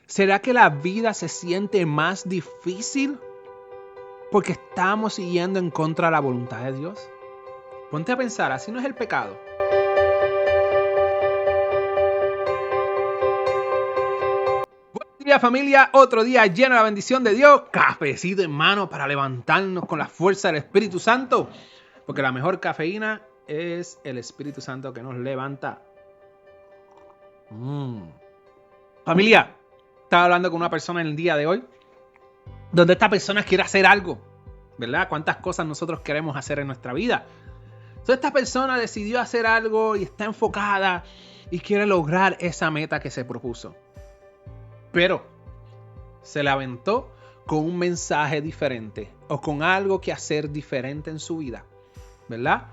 ¿Será que la vida se siente más difícil porque estamos siguiendo en contra de la voluntad de Dios? Ponte a pensar, así no es el pecado. Buenos días, familia, otro día lleno de la bendición de Dios. Cafecito en mano para levantarnos con la fuerza del Espíritu Santo. Porque la mejor cafeína es el Espíritu Santo que nos levanta. Familia, estaba hablando con una persona en el día de hoy, donde esta persona quiere hacer algo, ¿verdad? ¿Cuántas cosas nosotros queremos hacer en nuestra vida? Entonces esta persona decidió hacer algo y está enfocada y quiere lograr esa meta que se propuso. Pero se la aventó con un mensaje diferente o con algo que hacer diferente en su vida, ¿verdad?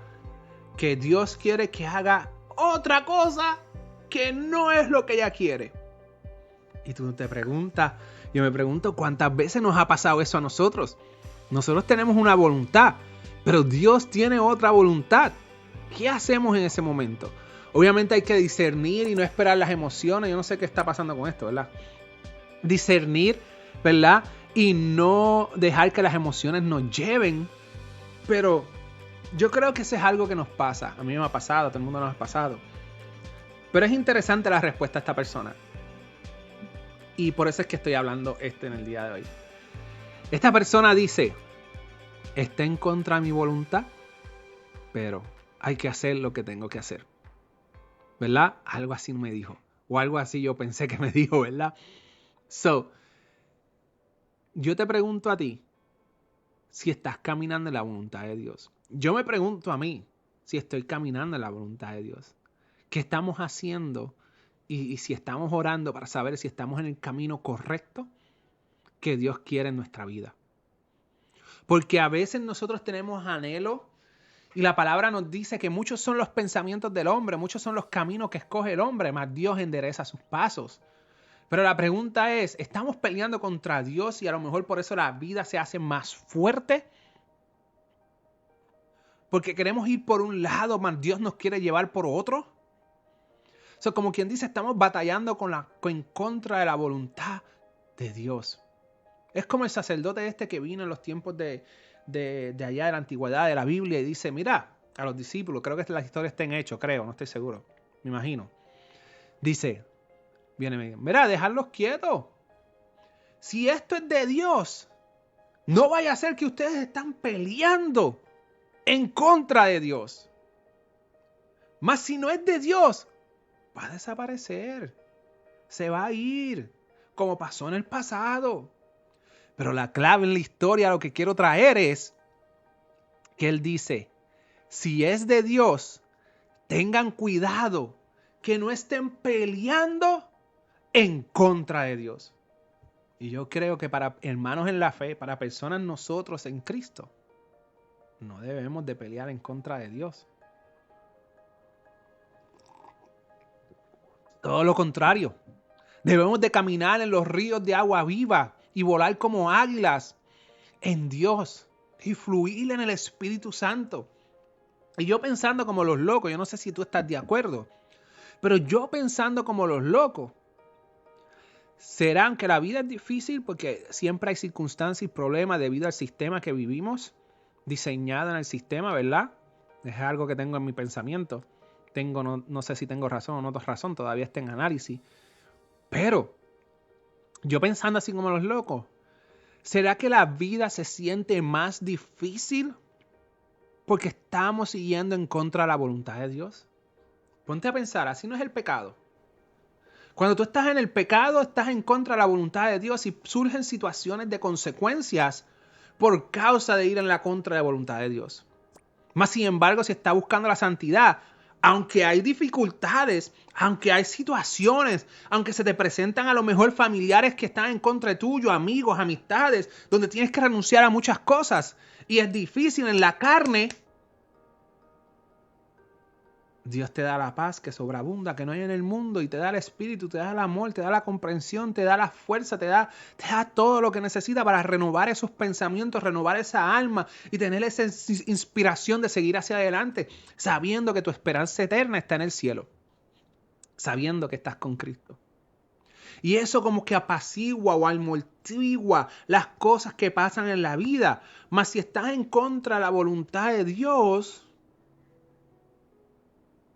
Que Dios quiere que haga otra cosa que no es lo que ella quiere. Y tú te preguntas, yo me pregunto cuántas veces nos ha pasado eso a nosotros. Nosotros tenemos una voluntad, pero Dios tiene otra voluntad. ¿Qué hacemos en ese momento? Obviamente hay que discernir y no esperar las emociones. Yo no sé qué está pasando con esto, ¿verdad? Discernir, ¿verdad? Y no dejar que las emociones nos lleven. Pero yo creo que eso es algo que nos pasa. A mí me ha pasado, a todo el mundo nos ha pasado. Pero es interesante la respuesta de esta persona. Y por eso es que estoy hablando en el día de hoy. Esta persona dice, está en contra de mi voluntad, pero hay que hacer lo que tengo que hacer. ¿Verdad? Algo así me dijo. O algo así yo pensé que me dijo, ¿verdad? Yo te pregunto a ti si estás caminando en la voluntad de Dios. Yo me pregunto a mí si estoy caminando en la voluntad de Dios. ¿Qué estamos haciendo? Y si estamos orando para saber si estamos en el camino correcto que Dios quiere en nuestra vida. Porque a veces nosotros tenemos anhelo y la palabra nos dice que muchos son los pensamientos del hombre, muchos son los caminos que escoge el hombre, mas Dios endereza sus pasos. Pero la pregunta es, ¿estamos peleando contra Dios y a lo mejor por eso la vida se hace más fuerte? Porque queremos ir por un lado, mas Dios nos quiere llevar por otro. Como quien dice, estamos batallando en contra de la voluntad de Dios. Es como el sacerdote que vino en los tiempos de allá de la antigüedad de la Biblia y dice, mira, a los discípulos, creo que la historia está en Hechos, creo, no estoy seguro, me imagino. Dice, mira, dejarlos quietos. Si esto es de Dios, no vaya a ser que ustedes están peleando en contra de Dios. Mas si no es de Dios, va a desaparecer. Se va a ir, como pasó en el pasado. Pero la clave en la historia, lo que quiero traer es que él dice, si es de Dios, tengan cuidado que no estén peleando en contra de Dios. Y yo creo que para hermanos en la fe, para personas nosotros en Cristo, no debemos de pelear en contra de Dios. Todo lo contrario. Debemos de caminar en los ríos de agua viva y volar como águilas en Dios y fluir en el Espíritu Santo. Y yo pensando como los locos, yo no sé si tú estás de acuerdo, pero yo pensando como los locos, ¿serán que la vida es difícil porque siempre hay circunstancias y problemas debido al sistema que vivimos, diseñado en el sistema, ¿verdad? Es algo que tengo en mi pensamiento. No sé si tengo razón o no tengo razón, todavía está en análisis. Pero yo pensando así como los locos, ¿será que la vida se siente más difícil porque estamos siguiendo en contra de la voluntad de Dios? Ponte a pensar, así no es el pecado. Cuando tú estás en el pecado, estás en contra de la voluntad de Dios y surgen situaciones de consecuencias por causa de ir en la contra de la voluntad de Dios. Más sin embargo, si estás buscando la santidad, aunque hay dificultades, aunque hay situaciones, aunque se te presentan a lo mejor familiares que están en contra de tuyo, amigos, amistades, donde tienes que renunciar a muchas cosas y es difícil en la carne, Dios te da la paz que sobreabunda, que no hay en el mundo, y te da el espíritu, te da el amor, te da la comprensión, te da la fuerza, te da todo lo que necesita para renovar esos pensamientos, renovar esa alma y tener esa inspiración de seguir hacia adelante, sabiendo que tu esperanza eterna está en el cielo, sabiendo que estás con Cristo. Y eso como que apacigua o amortigua las cosas que pasan en la vida. Mas si estás en contra de la voluntad de Dios,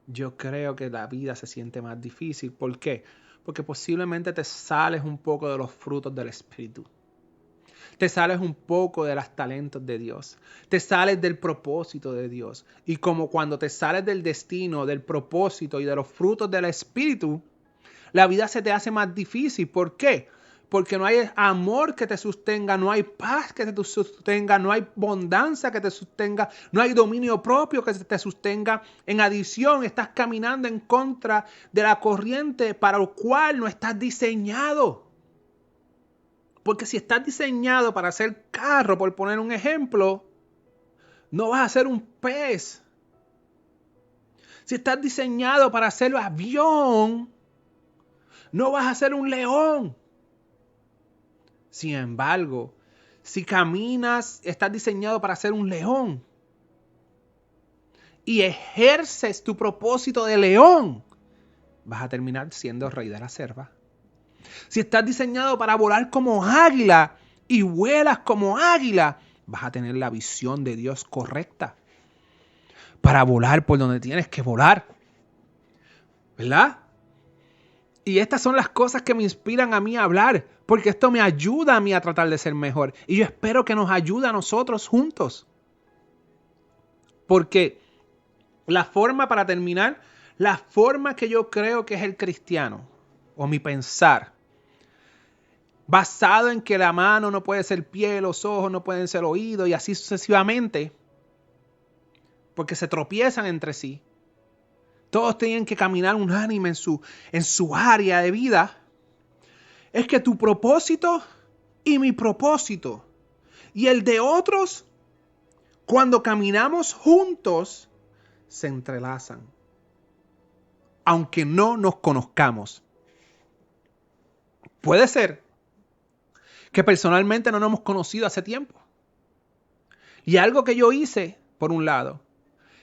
yo creo que la vida se siente más difícil. ¿Por qué? Porque posiblemente te sales un poco de los frutos del Espíritu. Te sales un poco de los talentos de Dios. Te sales del propósito de Dios. Y como cuando te sales del destino, del propósito y de los frutos del Espíritu, la vida se te hace más difícil. ¿Por qué? Porque no hay amor que te sostenga, no hay paz que te sostenga, no hay abundancia que te sostenga, no hay dominio propio que te sostenga. En adición, estás caminando en contra de la corriente para lo cual no estás diseñado. Porque si estás diseñado para hacer carro, por poner un ejemplo, no vas a ser un pez. Si estás diseñado para hacer avión, no vas a ser un león. Sin embargo, si caminas, estás diseñado para ser un león y ejerces tu propósito de león, vas a terminar siendo rey de la selva. Si estás diseñado para volar como águila y vuelas como águila, vas a tener la visión de Dios correcta para volar por donde tienes que volar. ¿Verdad? Y estas son las cosas que me inspiran a mí a hablar, porque esto me ayuda a mí a tratar de ser mejor. Y yo espero que nos ayude a nosotros juntos. Porque la forma, para terminar, la forma que yo creo que es el cristiano, o mi pensar, basado en que la mano no puede ser pie, los ojos no pueden ser oídos, y así sucesivamente, porque se tropiezan entre sí. Todos tienen que caminar unánime en su área de vida. Es que tu propósito y mi propósito y el de otros, cuando caminamos juntos, se entrelazan. Aunque no nos conozcamos. Puede ser que personalmente no nos hemos conocido hace tiempo. Y algo que yo hice por un lado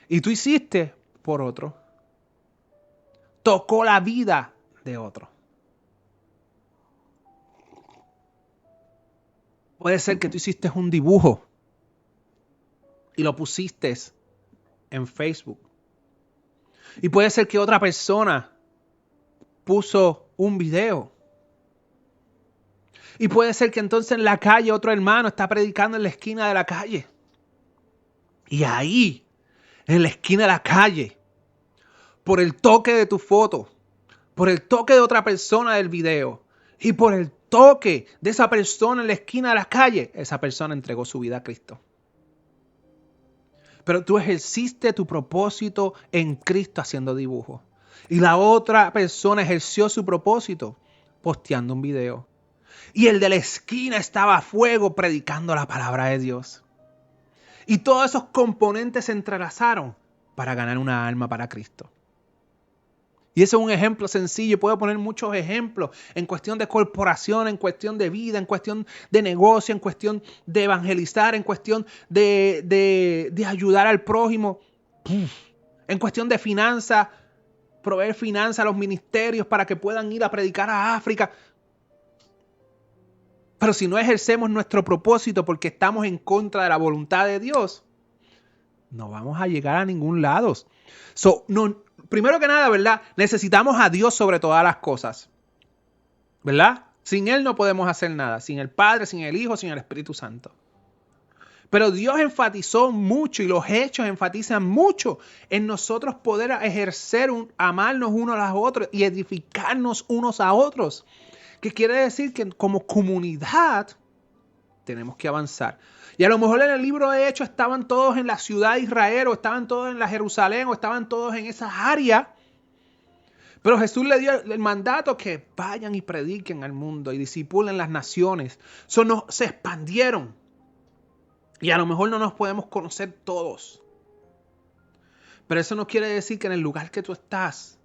y tú hiciste por otro, tocó la vida de otro. Puede ser que tú hiciste un dibujo y lo pusiste en Facebook. Y puede ser que otra persona puso un video. Y puede ser que entonces en la calle otro hermano está predicando en la esquina de la calle. Y ahí, en la esquina de la calle, por el toque de tu foto, por el toque de otra persona del video y por el toque de esa persona en la esquina de la calle, esa persona entregó su vida a Cristo. Pero tú ejerciste tu propósito en Cristo haciendo dibujos. Y la otra persona ejerció su propósito posteando un video. Y el de la esquina estaba a fuego predicando la palabra de Dios. Y todos esos componentes se entrelazaron para ganar una alma para Cristo. Y eso es un ejemplo sencillo. Puedo poner muchos ejemplos en cuestión de corporación, en cuestión de vida, en cuestión de negocio, en cuestión de evangelizar, en cuestión de ayudar al prójimo, en cuestión de finanzas, proveer finanzas a los ministerios para que puedan ir a predicar a África. Pero si no ejercemos nuestro propósito porque estamos en contra de la voluntad de Dios, no vamos a llegar a ningún lado. Primero que nada, ¿verdad? Necesitamos a Dios sobre todas las cosas. ¿Verdad? Sin Él no podemos hacer nada. Sin el Padre, sin el Hijo, sin el Espíritu Santo. Pero Dios enfatizó mucho y los hechos enfatizan mucho en nosotros poder ejercer, amarnos unos a los otros y edificarnos unos a otros. Que quiere decir que como comunidad tenemos que avanzar. Y a lo mejor en el libro de Hechos estaban todos en la ciudad de Israel, o estaban todos en la Jerusalén, o estaban todos en esas áreas. Pero Jesús le dio el mandato que vayan y prediquen al mundo y discipulen las naciones. Se expandieron. Y a lo mejor no nos podemos conocer todos. Pero eso no quiere decir que en el lugar que tú estás,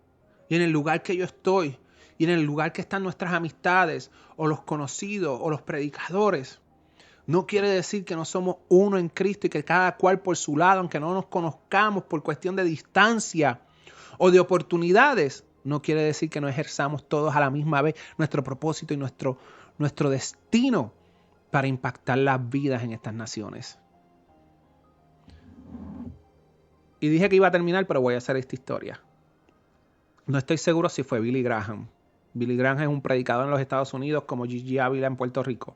y en el lugar que yo estoy, y en el lugar que están nuestras amistades, o los conocidos, o los predicadores, no quiere decir que no somos uno en Cristo y que cada cual por su lado, aunque no nos conozcamos por cuestión de distancia o de oportunidades, no quiere decir que no ejerzamos todos a la misma vez nuestro propósito y nuestro destino para impactar las vidas en estas naciones. Y dije que iba a terminar, pero voy a hacer esta historia. No estoy seguro si fue Billy Graham. Billy Graham es un predicador en los Estados Unidos como Gigi Ávila en Puerto Rico.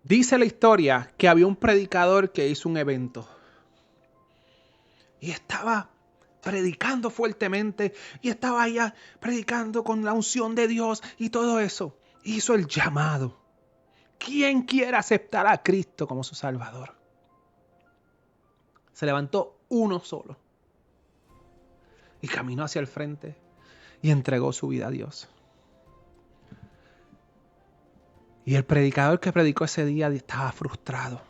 Dice la historia que había un predicador que hizo un evento. Y estaba predicando fuertemente. Y estaba allá predicando con la unción de Dios y todo eso. Hizo el llamado. ¿Quién quiere aceptar a Cristo como su Salvador? Se levantó uno solo. Y caminó hacia el frente. Y entregó su vida a Dios. Y el predicador que predicó ese día estaba frustrado.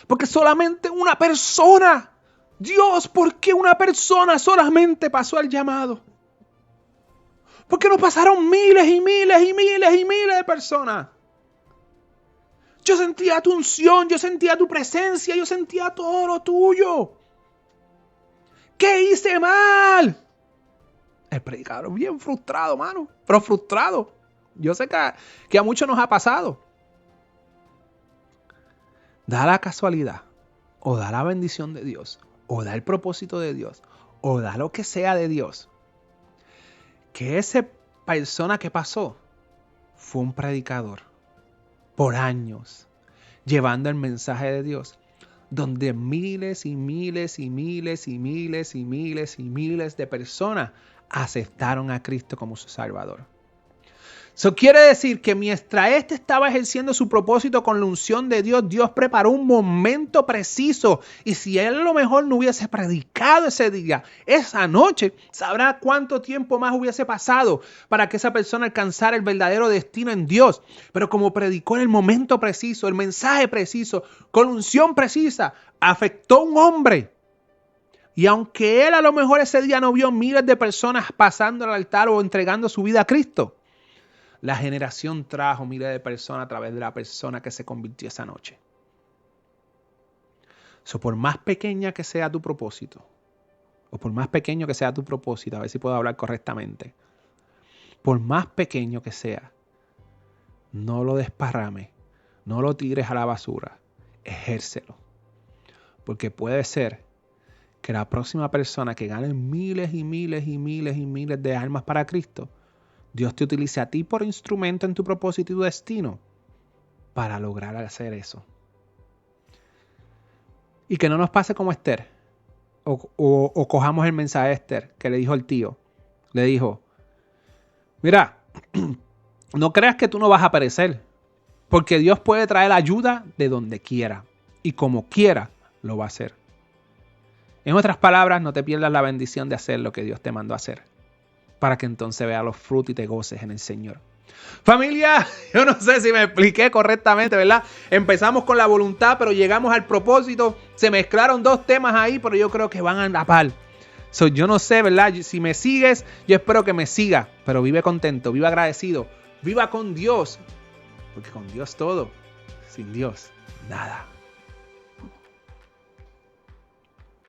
Porque solamente una persona. Dios, ¿por qué una persona solamente pasó el llamado? ¿Por qué no pasaron miles y miles y miles y miles de personas? Yo sentía tu unción, yo sentía tu presencia, yo sentía todo lo tuyo. ¿Qué hice mal? El predicador bien frustrado, mano. Pero frustrado. Yo sé que a muchos nos ha pasado. Da la casualidad, o da la bendición de Dios, o da el propósito de Dios, o da lo que sea de Dios, que esa persona que pasó fue un predicador por años, llevando el mensaje de Dios, donde miles y miles y miles y miles y miles y miles de personas aceptaron a Cristo como su Salvador. Eso quiere decir que mientras este estaba ejerciendo su propósito con la unción de Dios, Dios preparó un momento preciso. Y si él a lo mejor no hubiese predicado ese día, esa noche, sabrá cuánto tiempo más hubiese pasado para que esa persona alcanzara el verdadero destino en Dios. Pero como predicó en el momento preciso, el mensaje preciso, con la unción precisa, afectó a un hombre. Y aunque él a lo mejor ese día no vio miles de personas pasando al altar o entregando su vida a Cristo, la generación trajo miles de personas a través de la persona que se convirtió esa noche. Por más pequeña que sea tu propósito, o por más pequeño que sea tu propósito, a ver si puedo hablar correctamente, por más pequeño que sea, no lo desparrames, no lo tires a la basura, ejércelo. Porque puede ser que la próxima persona que gane miles y miles y miles y miles de almas para Cristo, Dios te utilice a ti por instrumento en tu propósito y tu destino para lograr hacer eso. Y que no nos pase como Esther. O cojamos el mensaje de Esther que le dijo el tío. Le dijo, mira, no creas que tú no vas a perecer. Porque Dios puede traer ayuda de donde quiera. Y como quiera lo va a hacer. En otras palabras, no te pierdas la bendición de hacer lo que Dios te mandó a hacer. Para que entonces veas los frutos y te goces en el Señor. Familia, yo no sé si me expliqué correctamente, ¿verdad? Empezamos con la voluntad, pero llegamos al propósito. Se mezclaron dos temas ahí, pero yo creo que van a la par. Yo no sé, ¿verdad? Si me sigues, yo espero que me sigas. Pero vive contento, vive agradecido, viva con Dios. Porque con Dios todo, sin Dios nada.